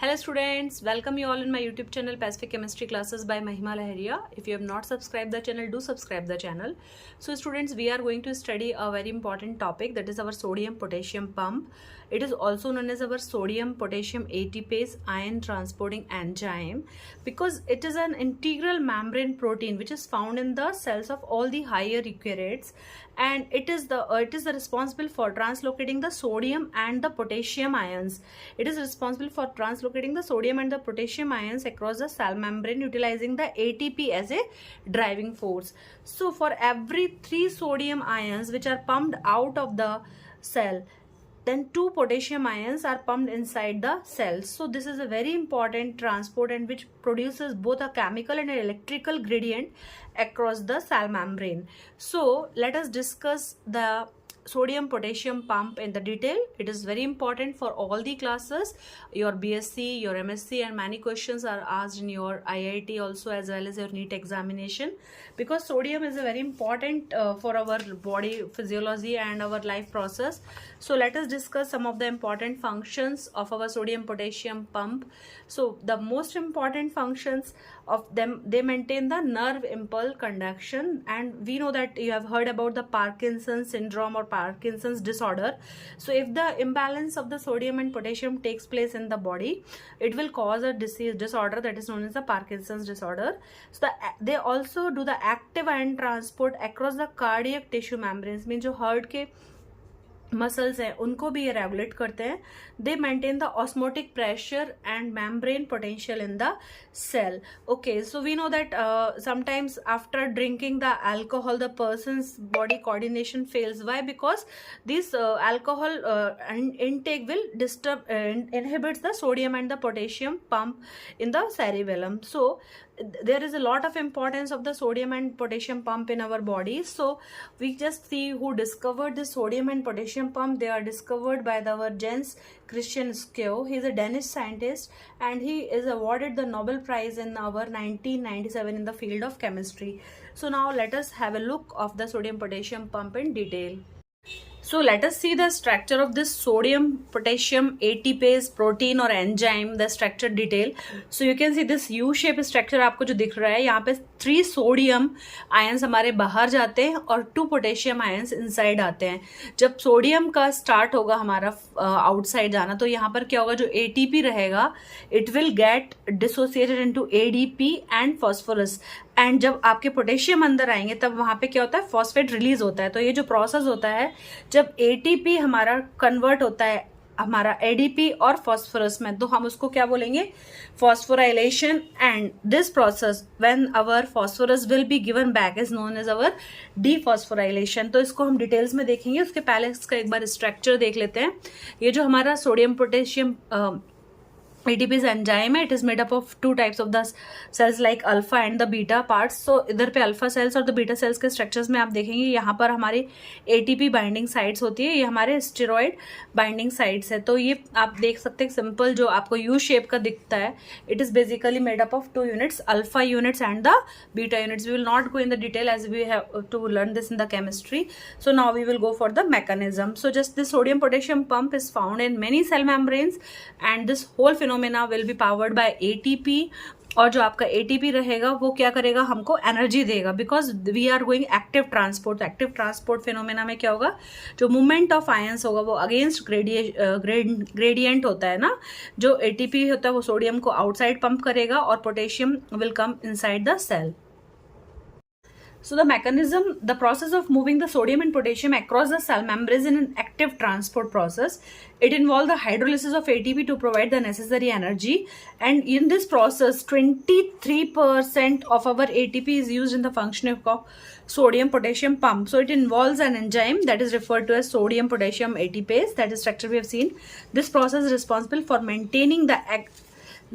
Hello students, welcome you all in my YouTube channel Pacific Chemistry Classes by Mahima Laharia. If you have not subscribed the channel, do subscribe the channel. So students, we are going to study a very important topic, that is our sodium potassium pump. It is also known as our sodium potassium ATPase ion transporting enzyme because it is an integral membrane protein which is found in the cells of all the higher eukaryotes, and it is the responsible for translocating the sodium and the potassium ions. It is responsible for translocating the sodium and the potassium ions across the cell membrane utilizing the ATP as a driving force. So for every 3 sodium ions which are pumped out of the cell, then 2 potassium ions are pumped inside the cells. So this is a very important transport and which produces both a chemical and an electrical gradient across the cell membrane. So let us discuss the sodium potassium pump in the detail. It is very important for all the classes, your BSc, your MSc, and many questions are asked in your IIT also as well as your NEET examination, because sodium is a very important for our body physiology and our life process. So let us discuss some of the important functions of our sodium potassium pump. So the most important functions of them, they maintain the nerve impulse conduction, and we know that you have heard about the Parkinson's syndrome or Parkinson's disorder. So if the imbalance of the sodium and potassium takes place in the body, it will cause a disorder that is known as the Parkinson's disorder. So they also do the active ion transport across the cardiac tissue membranes, means जो heart के muscles हैं उनको भी ये regulate करते हैं. They maintain the osmotic pressure and membrane potential in the cell. Okay, so we know that sometimes after drinking the alcohol the person's body coordination fails. Why? Because this alcohol intake will inhibits the sodium and the potassium pump in the cerebellum. So there is a lot of importance of the sodium and potassium pump in our body. So we just see who discovered the sodium and potassium pump. They are discovered by our Jens Christian Skau. He is a Danish scientist and he is awarded the Nobel Prize in our 1997 in the field of chemistry. So now let us have a look of the sodium potassium pump in detail. So let us see the structure of this sodium potassium ATPase protein or enzyme, the structure detail. So you can see this U-shape structure आपको जो दिख रहा है, यहाँ पे 3 sodium ions हमारे बाहर जाते हैं और 2 पोटेशियम आयंस इनसाइड आते हैं. जब सोडियम का स्टार्ट होगा हमारा आउटसाइड जाना, तो यहाँ पर क्या होगा, जो ATP रहेगा it will get dissociated into ADP and phosphorus. And जब आपके पोटेशियम अंदर आएंगे तब वहां पे क्या होता है, फॉस्फेट रिलीज होता है. तो ये जो प्रोसेस होता है, जब ATP हमारा कन्वर्ट होता है हमारा ADP और फॉस्फोरस में, तो हम उसको क्या बोलेंगे, phosphorylation. And this process when our phosphorus will be given back is known as our dephosphorylation. तो इसको हम डिटेल्स में देखेंगे. उसके पहले इसका एक बार स्ट्रक्चर देख लेते हैं. ये जो हमारा सोडियम पोटेशियम ATPase enzyme है, it is made up of 2 types of the cells like alpha and the beta parts. So इधर पे alpha cells और the beta cells के structures में आप देखेंगे यहाँ पर हमारी ATP binding sites होती है, ये हमारे steroid binding sites है. तो ये आप देख सकते हैं सिंपल जो आपको U shape का दिखता है, it is basically made up of 2 units, alpha units and the beta units. We will not go in the detail as we have to learn this in the chemistry. So now we will go for the mechanism. So just the sodium potassium pump is found in many cell membranes and this whole phenomena will be powered by ATP. और जो आपका ATP रहेगा वो क्या करेगा, हमको energy देगा, because we are going active transport. Active transport phenomena में क्या होगा, जो मूवमेंट ऑफ आयंस होगा वो अगेंस्ट ग्रेडियंट होता है ना. जो ATP होता है वो सोडियम को आउटसाइड पंप करेगा और potassium will come inside the cell. So the mechanism, the process of moving the sodium and potassium across the cell membrane is in an active transport process. It involves the hydrolysis of ATP to provide the necessary energy, and in this process 23% of our ATP is used in the functioning of sodium potassium pump. So it involves an enzyme that is referred to as sodium potassium ATPase. That is structure we have seen. This process is responsible for maintaining the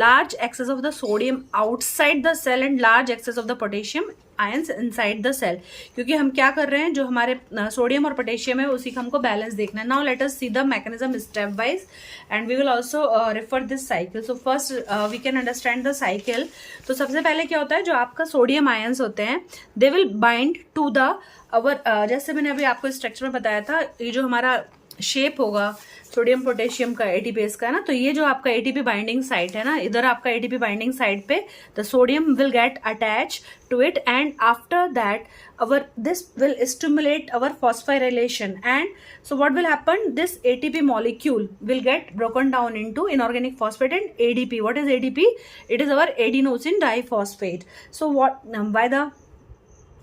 large excess of the sodium outside the cell and large excess of the potassium ions inside the cell. क्योंकि हम क्या कर रहे हैं, जो हमारे sodium और potassium है उसी का हमको बैलेंस देखना है. Now let us see the mechanism step wise and we will also refer this cycle. So first we can understand the cycle. तो सबसे पहले क्या होता है, जो आपका सोडियम आयंस होते हैं they will bind to the our, जैसे मैंने अभी आपको स्ट्रक्चर में बताया था, ये जो हमारा शेप होगा सोडियम पोटेशियम का एटीपेज का, है ना, तो ये जो आपका एटीपी बाइंडिंग साइट है ना, इधर आपका एटीपी बाइंडिंग साइट पे the sodium will get attach to it, and after that our this will stimulate our phosphorylation, and so what will happen, this ATP molecule will get broken down into inorganic phosphate and ADP. What is ADP? It is our adenosine diphosphate. So what by the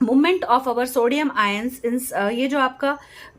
movement of our sodium ions in ये जो आपका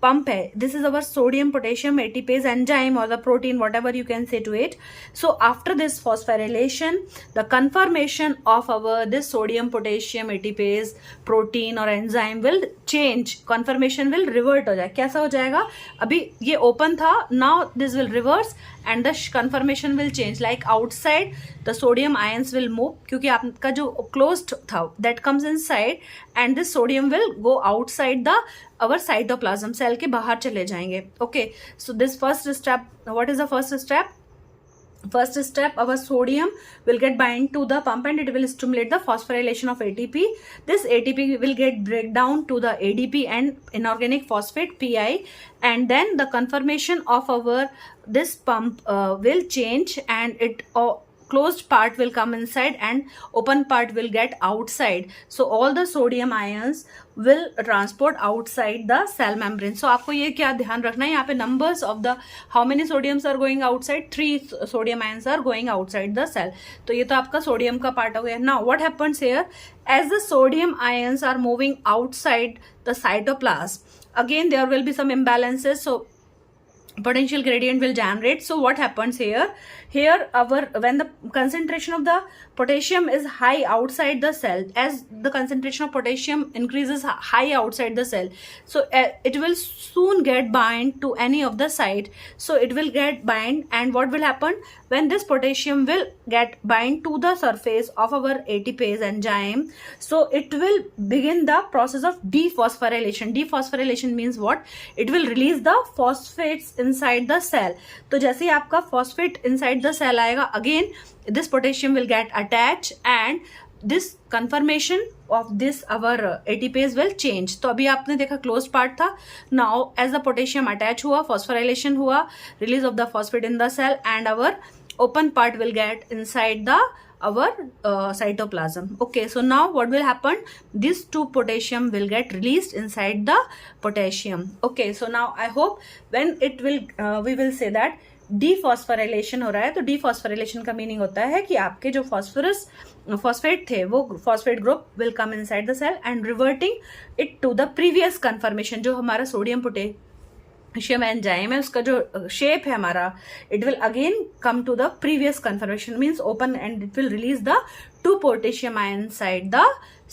pump है, this is our sodium potassium ATPase enzyme or the protein, whatever you can say to it. So after this phosphorylation, the conformation of our this sodium potassium ATPase protein or enzyme will change, conformation will revert हो जाए. कैसा हो जाएगा, अभी ये open था, now this will reverse and the conformation will change, like outside the sodium ions will move, क्योंकि आपका जो closed था that comes inside, and this sodium will go outside the our cytoplasm, cell के बाहर चले जाएंगे. Okay, so this first step, what is the first step? First step, our sodium will get bind to the pump and it will stimulate the phosphorylation of ATP. This ATP will get break down to the ADP and inorganic phosphate PI, and then the conformation of our this pump will change, and it closed part will come inside and open part will get outside. So all the sodium ions will transport outside the cell membrane. So आपको ये क्या ध्यान रखना है, यहाँ पे numbers of the how many sodiums are going outside, 3 sodium ions are going outside the cell. तो ये तो आपका sodium का part हो गया. Now what happens here, as the sodium ions are moving outside the cytoplasm, again there will be some imbalances, so potential gradient will generate. So what happens here, our when the concentration of the potassium is high outside the cell, as the concentration of potassium increases high outside the cell, so it will soon get bind to any of the site. So it will get bind, and what will happen, when this potassium will get bind to the surface of our ATPase enzyme, so it will begin the process of dephosphorylation. Dephosphorylation means what, it will release the phosphates inside the cell. तो जैसे ही आपका phosphate inside the cell आएगा, again this potassium will get attached and this conformation of this our ATPase will change. तो अभी आपने देखा closed part था. Now as the potassium attach हुआ, phosphorylation हुआ, release of the phosphate in the cell, and our open part will get inside the our cytoplasm. Okay, so now what will happen, these two potassium will get released inside the potassium. Okay, so now I hope when it will we will say that dephosphorylation हो रहा है. तो dephosphorylation का meaning होता है कि आपके जो फॉस्फेट थे वो phosphate group will come inside the cell and reverting it to the previous conformation. जो हमारा सोडियम पोटेशियम एंजाइम है उसका जो शेप है हमारा, it will again come to the previous conformation, means open, and it will release the 2 potassium ion inside the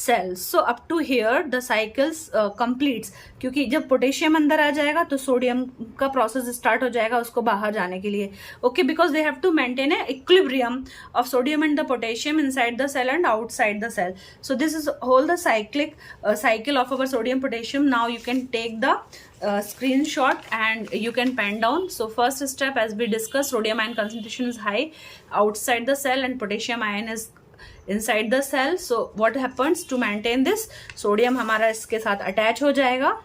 cells. So up to here the cycles completes, क्योंकि जब potassium अंदर आ जाएगा तो सोडियम का प्रोसेस स्टार्ट हो जाएगा उसको बाहर जाने के लिए. Okay, because they have to maintain a equilibrium of sodium and the potassium inside the cell and outside the cell. So this is whole the cycle of our sodium potassium. Now you can take the screenshot and you can pen down. So first step, as we discussed, sodium ion concentration is high outside the cell and potassium ion is inside the cell. So what happens, to maintain this, sodium हमारा इसके साथ attach हो जाएगा,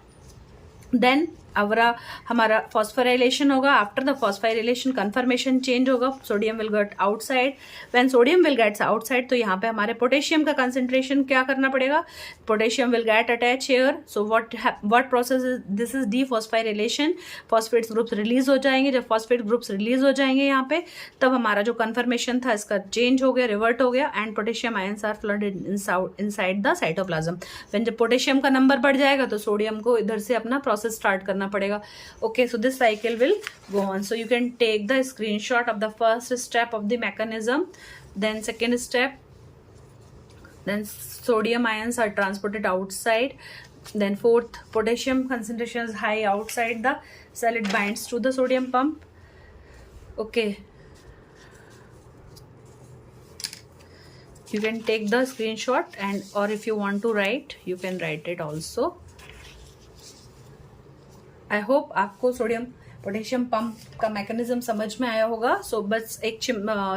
then हमारा phosphorylation होगा. आफ्टर द phosphorylation conformation change होगा, sodium will get outside. When sodium will gets outside, तो यहाँ पे हमारे पोटेशियम का कंसेंट्रेशन क्या करना पड़ेगा, potassium will get attach here. So what process is this, is dephosphorylation. Phosphate groups release हो जाएंगे. जब फॉस्फेट ग्रुप्स रिलीज हो जाएंगे यहाँ पे, तब हमारा जो कन्फर्मेशन था इसका चेंज हो गया, रिवर्ट हो गया, and potassium ions are flooded inside the cytoplasm. When जब पोटेशियम का नंबर बढ़ जाएगा तो सोडियम को इधर से अपना प्रोसेस स्टार्ट करना पड़ेगा. Okay, so this cycle will go on. So you can take the screenshot of the first step of the mechanism, then second step, then sodium ions are transported outside, then fourth, potassium concentration is high outside the cell, it binds to the sodium pump. Okay, you can take the screenshot, and or if you want to write, you can write it also. I hope आपको sodium potassium pump का mechanism समझ में आया होगा. सो बस एक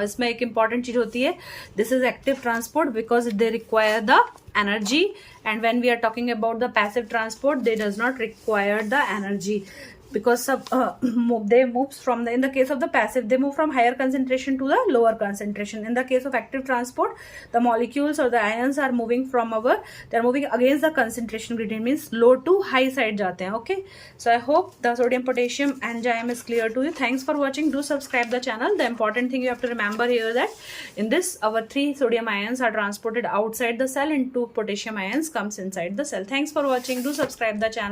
इसमें एक इम्पॉर्टेंट चीज होती है, this is active transport because they require the energy, and when we are talking about the passive transport, they does not require the energy. because they moves from in the case of the passive, they move from higher concentration to the lower concentration. In the case of active transport, the molecules or the ions are moving from they are moving against the concentration gradient, means low to high side जाते हैं. Okay, so I hope the sodium potassium enzyme is clear to you. Thanks for watching. Do subscribe the channel. The important thing you have to remember here that in this our 3 sodium ions are transported outside the cell and 2 potassium ions comes inside the cell. Thanks for watching. Do subscribe the channel.